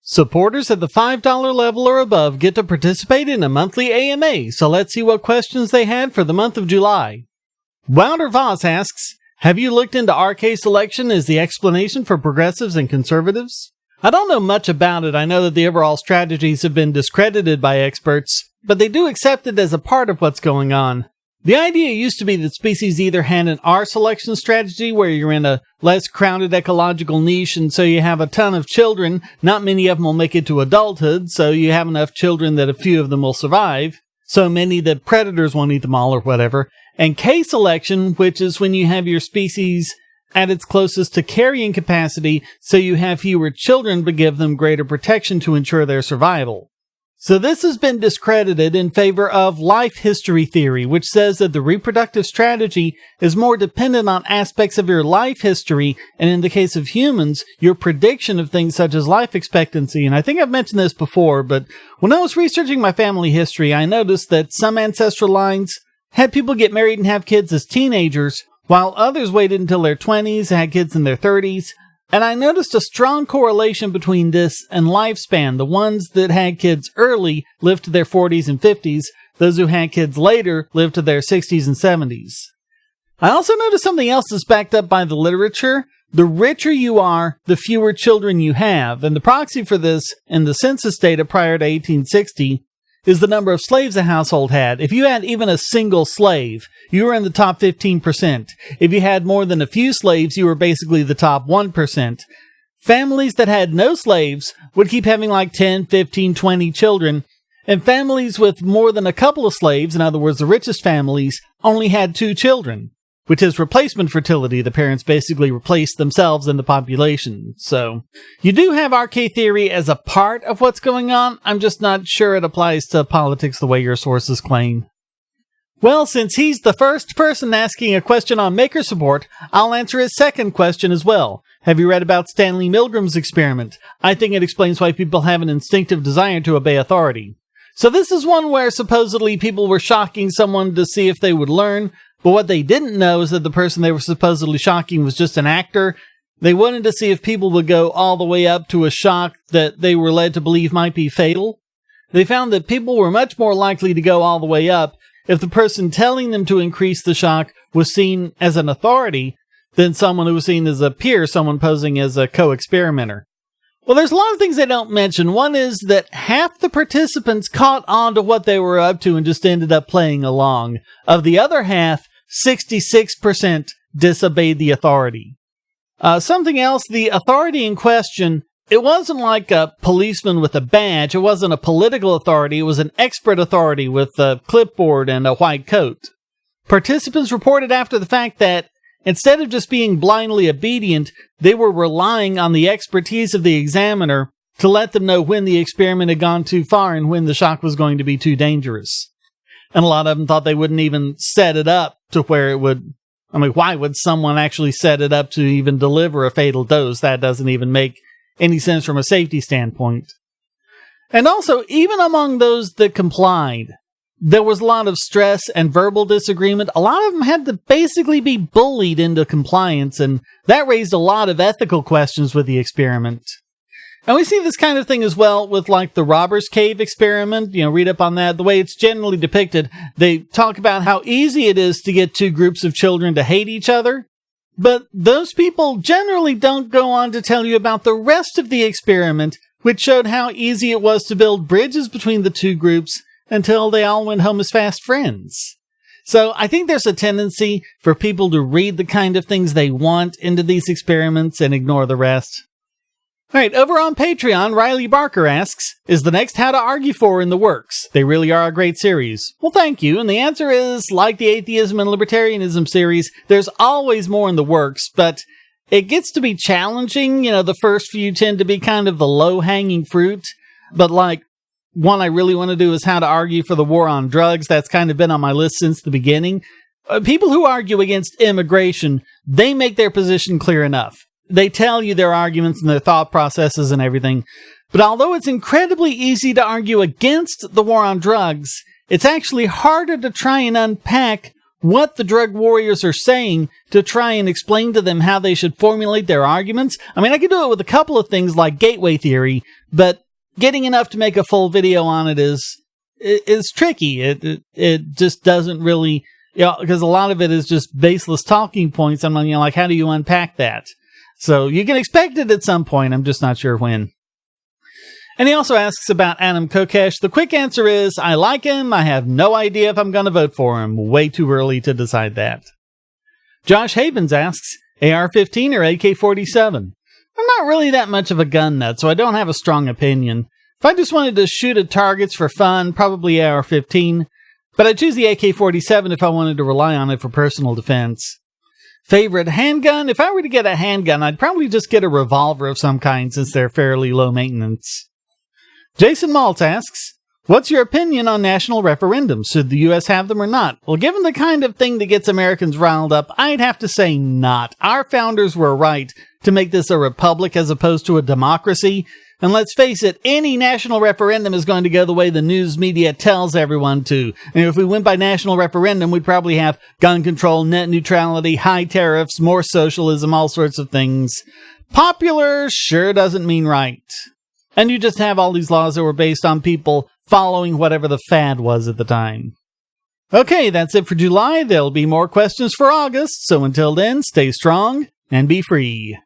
Supporters at the $5 level or above get to participate in a monthly AMA, so let's see what questions they had for the month of July. Wilder Voss asks, have you looked into RK selection as the explanation for progressives and conservatives? I don't know much about it. I know that the overall strategies have been discredited by experts, but they do accept it as a part of what's going on. The idea used to be that species either had an R selection strategy where you're in a less crowded ecological niche and so you have a ton of children, not many of them will make it to adulthood, so you have enough children that a few of them will survive, so many that predators won't eat them all or whatever, and K selection, which is when you have your species at its closest to carrying capacity, so you have fewer children but give them greater protection to ensure their survival. So this has been discredited in favor of life history theory, which says that the reproductive strategy is more dependent on aspects of your life history, and in the case of humans, your prediction of things such as life expectancy. And I think I've mentioned this before, but when I was researching my family history, I noticed that some ancestral lines had people get married and have kids as teenagers, while others waited until their 20s and had kids in their 30s. And I noticed a strong correlation between this and lifespan. The ones that had kids early lived to their 40s and 50s. Those who had kids later lived to their 60s and 70s. I also noticed something else that's backed up by the literature. The richer you are, the fewer children you have. And the proxy for this in the census data prior to 1860 is the number of slaves a household had. If you had even a single slave, you were in the top 15%. If you had more than a few slaves, you were basically the top 1%. Families that had no slaves would keep having like 10, 15, 20 children, and families with more than a couple of slaves, in other words, the richest families, only had 2 children, which is replacement fertility. The parents basically replaced themselves in the population. So you do have RK theory as a part of what's going on. I'm just not sure it applies to politics the way your sources claim. Well, since he's the first person asking a question on maker support, I'll answer his second question as well. Have you read about Stanley Milgram's experiment? I think it explains why people have an instinctive desire to obey authority. So this is one where supposedly people were shocking someone to see if they would learn, but what they didn't know is that the person they were supposedly shocking was just an actor. They wanted to see if people would go all the way up to a shock that they were led to believe might be fatal. They found that people were much more likely to go all the way up if the person telling them to increase the shock was seen as an authority than someone who was seen as a peer, someone posing as a co-experimenter. Well, there's a lot of things they don't mention. One is that half the participants caught on to what they were up to and just ended up playing along. Of the other half, 66% disobeyed the authority. Something else, the authority in question, it wasn't like a policeman with a badge. It wasn't a political authority. It was an expert authority with a clipboard and a white coat. Participants reported after the fact that instead of just being blindly obedient, they were relying on the expertise of the examiner to let them know when the experiment had gone too far and when the shock was going to be too dangerous. And a lot of them thought they wouldn't even set it up to where it would... I mean, why would someone actually set it up to even deliver a fatal dose? That doesn't even make any sense from a safety standpoint. And also, even among those that complied, there was a lot of stress and verbal disagreement. A lot of them had to basically be bullied into compliance, and that raised a lot of ethical questions with the experiment. And we see this kind of thing as well with like the Robbers Cave experiment. Read up on that. The way it's generally depicted, they talk about how easy it is to get 2 groups of children to hate each other. But those people generally don't go on to tell you about the rest of the experiment, which showed how easy it was to build bridges between the 2 groups until they all went home as fast friends. So I think there's a tendency for people to read the kind of things they want into these experiments and ignore the rest. Alright, over on Patreon, Riley Barker asks, is the next How to Argue For in the works? They really are a great series. Well, thank you. And the answer is, like the Atheism and Libertarianism series, there's always more in the works, but it gets to be challenging. The first few tend to be kind of the low-hanging fruit. But like, one I really want to do is How to Argue for the War on Drugs. That's kind of been on my list since the beginning. People who argue against immigration, they make their position clear enough. They tell you their arguments and their thought processes and everything. But although it's incredibly easy to argue against the war on drugs, it's actually harder to try and unpack what the drug warriors are saying to try and explain to them how they should formulate their arguments. I mean, I could do it with a couple of things like gateway theory, but getting enough to make a full video on it is tricky. It just doesn't really, because a lot of it is just baseless talking points. I'm like, how do you unpack that? So you can expect it at some point. I'm just not sure when. And he also asks about Adam Kokesh. The quick answer is, I like him. I have no idea if I'm going to vote for him. Way too early to decide that. Josh Havens asks, AR-15 or AK-47? I'm not really that much of a gun nut, so I don't have a strong opinion. If I just wanted to shoot at targets for fun, probably AR-15. But I'd choose the AK-47 if I wanted to rely on it for personal defense. Favorite handgun? If I were to get a handgun, I'd probably just get a revolver of some kind since they're fairly low maintenance. Jason Maltz asks, what's your opinion on national referendums? Should the U.S. have them or not? Well, given the kind of thing that gets Americans riled up, I'd have to say not. Our founders were right to make this a republic as opposed to a democracy. And let's face it, any national referendum is going to go the way the news media tells everyone to. And if we went by national referendum, we'd probably have gun control, net neutrality, high tariffs, more socialism, all sorts of things. Popular sure doesn't mean right. And you just have all these laws that were based on people following whatever the fad was at the time. Okay, that's it for July. There'll be more questions for August. So until then, stay strong and be free.